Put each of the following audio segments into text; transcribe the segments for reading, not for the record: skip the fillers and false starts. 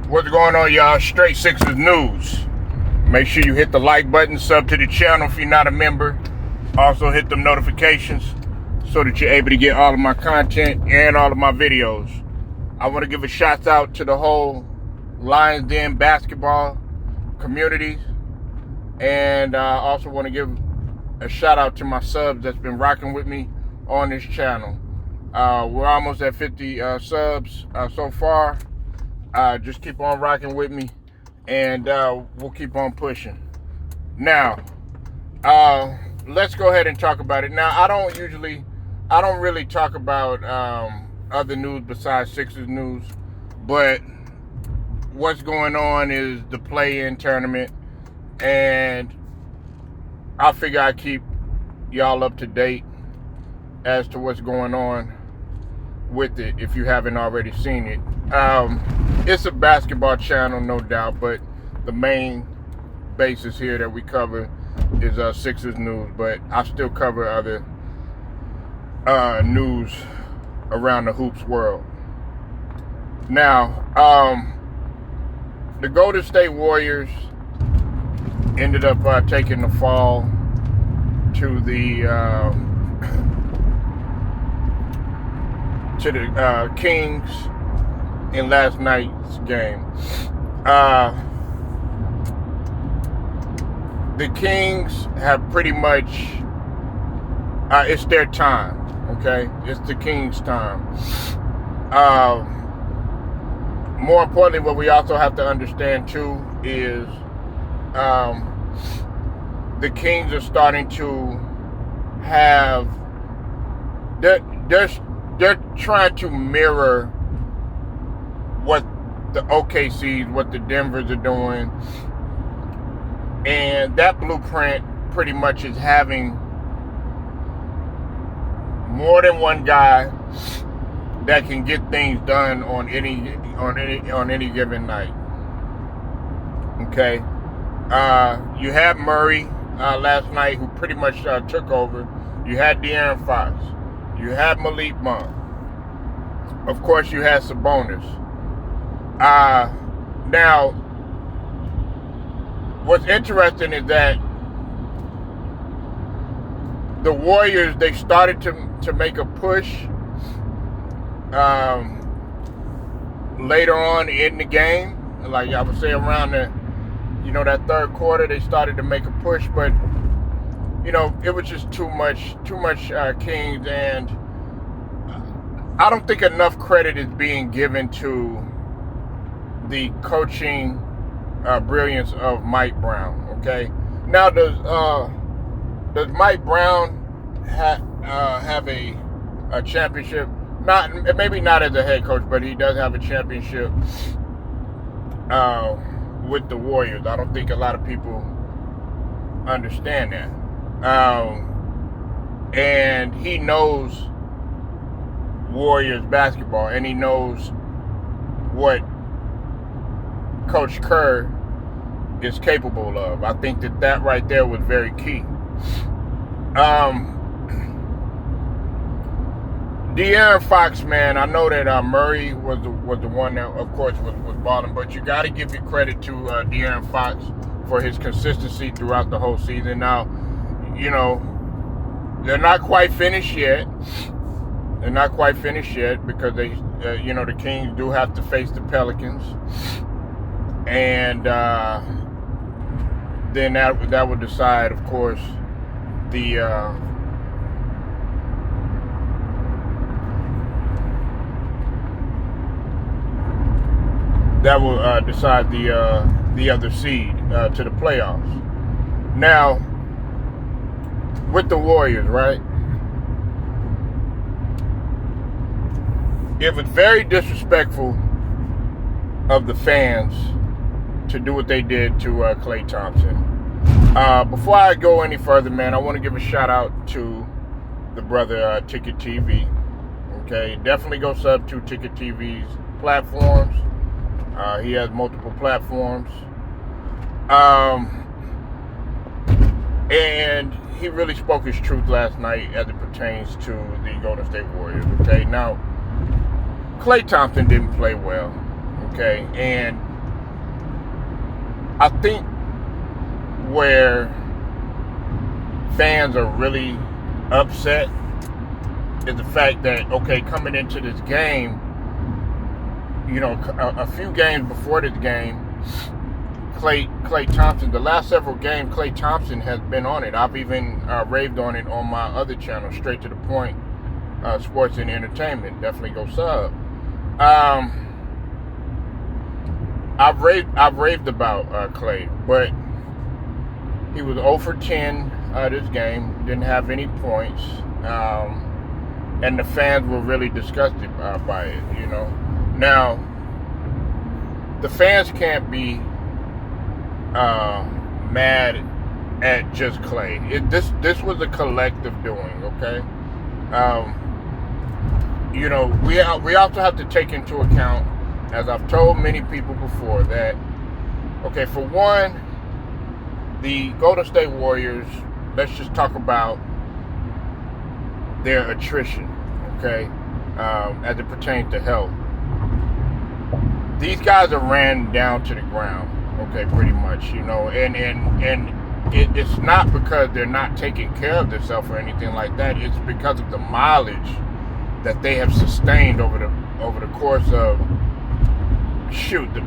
What's going on, y'all? Straight Sixers News. Make sure you hit the like button, sub to the channel if you're not a member. Also hit them notifications so that you're able to get all of my content and all of my videos. I want to give a shout out to the whole Lions Den basketball community. And I also want to give a shout out to my subs that's been rocking with me on this channel. We're almost at 50 subs so far. Just keep on rocking with me, and we'll keep on pushing. Now, let's go ahead and talk about it. Now, I don't really talk about other news besides Sixers news, but what's going on is the play-in tournament, and I figure I keep y'all up to date as to what's going on with it if you haven't already seen it. It's a basketball channel, no doubt, but the main basis here that we cover is Sixers news, but I still cover other news around the hoops world. Now, the Golden State Warriors ended up taking the fall to the Kings in last night's game. The Kings have pretty much, it's their time, okay? It's the Kings' time. More importantly, what we also have to understand too is the Kings are starting to have, they're trying to mirror what the OKCs, what the Denvers are doing. And that blueprint pretty much is having more than one guy that can get things done on any given night. Okay. You had Murray last night, who pretty much took over. You had De'Aaron Fox. You had Malik Monk. Of course, you had Sabonis. Now, what's interesting is that the Warriors, they started to make a push later on in the game. Like I would say around that third quarter, they started to make a push, but it was just too much Kings, and I don't think enough credit is being given to the coaching brilliance of Mike Brown. Okay, now does Mike Brown have a championship? Maybe not as a head coach, but he does have a championship with the Warriors. I don't think a lot of people understand that. And he knows Warriors basketball, and he knows what Coach Kerr is capable of. I think that right there was very key. De'Aaron Fox, man, I know that Murray was the one that, of course, was balling, but you got to give your credit to De'Aaron Fox for his consistency throughout the whole season. Now, they're not quite finished yet. They're not quite finished yet because they, the Kings do have to face the Pelicans. And then that would decide, of course, that will decide the other seed to the playoffs. Now, with the Warriors, right? It was very disrespectful of the fans to do what they did to Klay Thompson. Before I go any further, man, I want to give a shout out to the brother Ticket TV. Okay, definitely go sub to Ticket TV's platforms. He has multiple platforms. And he really spoke his truth last night as it pertains to the Golden State Warriors. Okay, now Klay Thompson didn't play well. Okay, and I think where fans are really upset is the fact that, okay, coming into this game, you know, a few games before this game, Klay Thompson, the last several games, Klay Thompson has been on it. I've even raved on it on my other channel, Straight to the Point, Sports and Entertainment. Definitely go sub. I've raved about Klay, but he was 0 for 10 this game, didn't have any points, and the fans were really disgusted by it, you know. Now, the fans can't be mad at just Klay. This was a collective doing, okay? You know, we also have to take into account, as I've told many people before, that, okay, for one, the Golden State Warriors, let's just talk about their attrition, okay, as it pertains to health. These guys are ran down to the ground, okay, pretty much, you know, and it's not because they're not taking care of themselves or anything like that. It's because of the mileage that they have sustained over the course of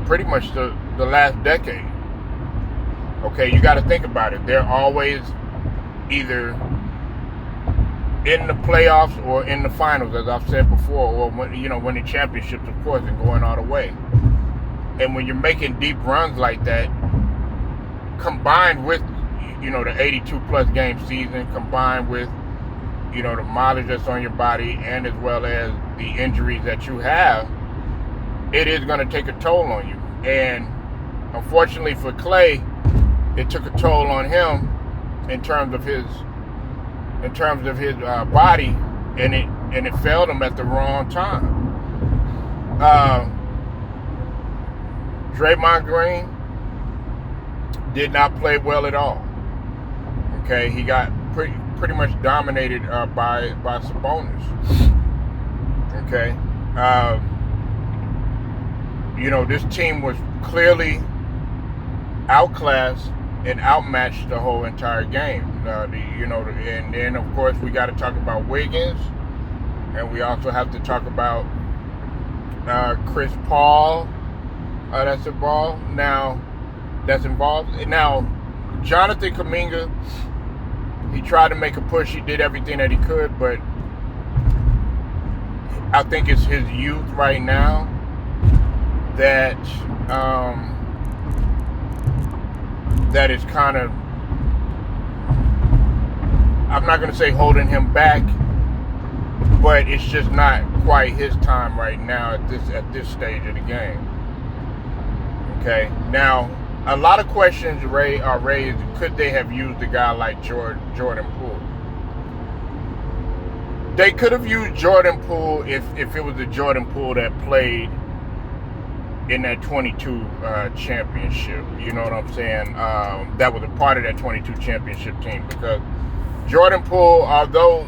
pretty much the last decade. Okay, you got to think about it. They're always either in the playoffs or in the finals, as I've said before, or winning championships, of course, and going all the way. And when you're making deep runs like that, combined with, you know, the 82-plus game season, combined with, you know, the mileage that's on your body, and as well as the injuries that you have, it is going to take a toll on you. And unfortunately for Klay, it took a toll on him in terms of his body, and it failed him at the wrong time. Draymond Green did not play well at all. Okay, he got pretty much dominated by Sabonis. Okay, you know, this team was clearly outclassed and outmatched the whole entire game. And then of course we got to talk about Wiggins, and we also have to talk about Chris Paul. That's involved. Now, Jonathan Kuminga, he tried to make a push. He did everything that he could, but I think it's his youth right now that that is kind of, I'm not going to say holding him back, but it's just not quite his time right now at this stage of the game. Okay, now a lot of questions are raised. Could they have used a guy like Jordan Poole? They could have used Jordan Poole if it was the Jordan Poole that played in that 22 championship. You know what I'm saying? That was a part of that 22 championship team, because Jordan Poole, although,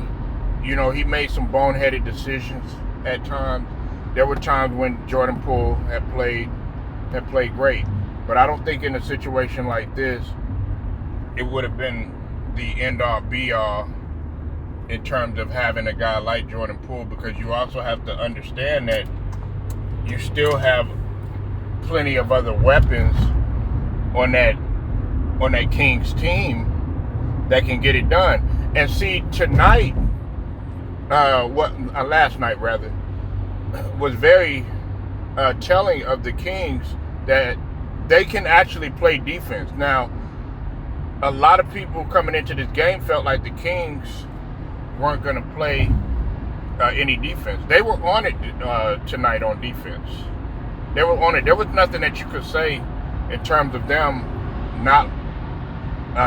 you know, he made some boneheaded decisions at times, there were times when Jordan Poole had played great. But I don't think in a situation like this, it would have been the end-all, be-all in terms of having a guy like Jordan Poole, because you also have to understand that you still have plenty of other weapons on that Kings team that can get it done. And see, tonight, last night rather, was very telling of the Kings, that they can actually play defense. Now, a lot of people coming into this game felt like the Kings weren't going to play any defense. They were on it tonight on defense. They were on it. There was nothing that you could say in terms of them not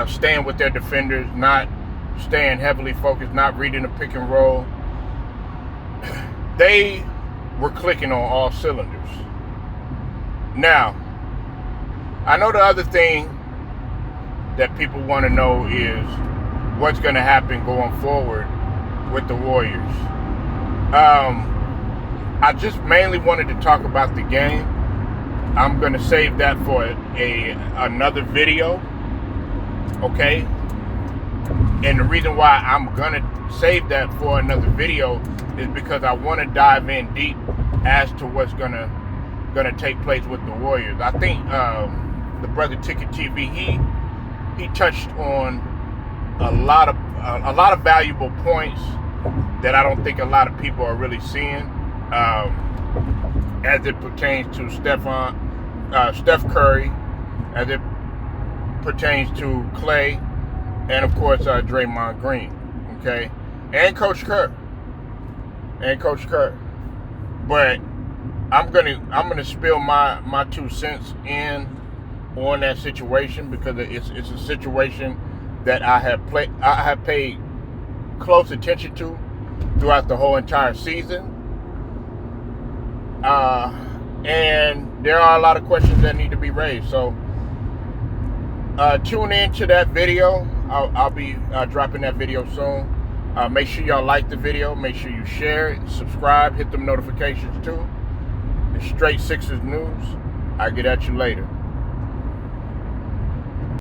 staying with their defenders, not staying heavily focused, not reading the pick and roll. They were clicking on all cylinders. Now, I know the other thing that people want to know is what's going to happen going forward with the Warriors. I just mainly wanted to talk about the game, I'm gonna save that for another video. Okay, and the reason why I'm gonna save that for another video is because I want to dive in deep as to what's gonna take place with the Warriors. I think the brother Ticket TV he touched on a lot of valuable points that I don't think a lot of people are really seeing as it pertains to Steph Curry, as it pertains to Clay, and of course Draymond Green, okay, and Coach Kerr. But I'm gonna spill my 2 cents in on that situation, because it's a situation that I have paid close attention to throughout the whole entire season, and there are a lot of questions that need to be raised. So tune in to that video. I'll be dropping that video soon. Make sure y'all like the video. Make sure you share it, subscribe, hit them notifications too. It's Straight Sixers News. I'll get at you later.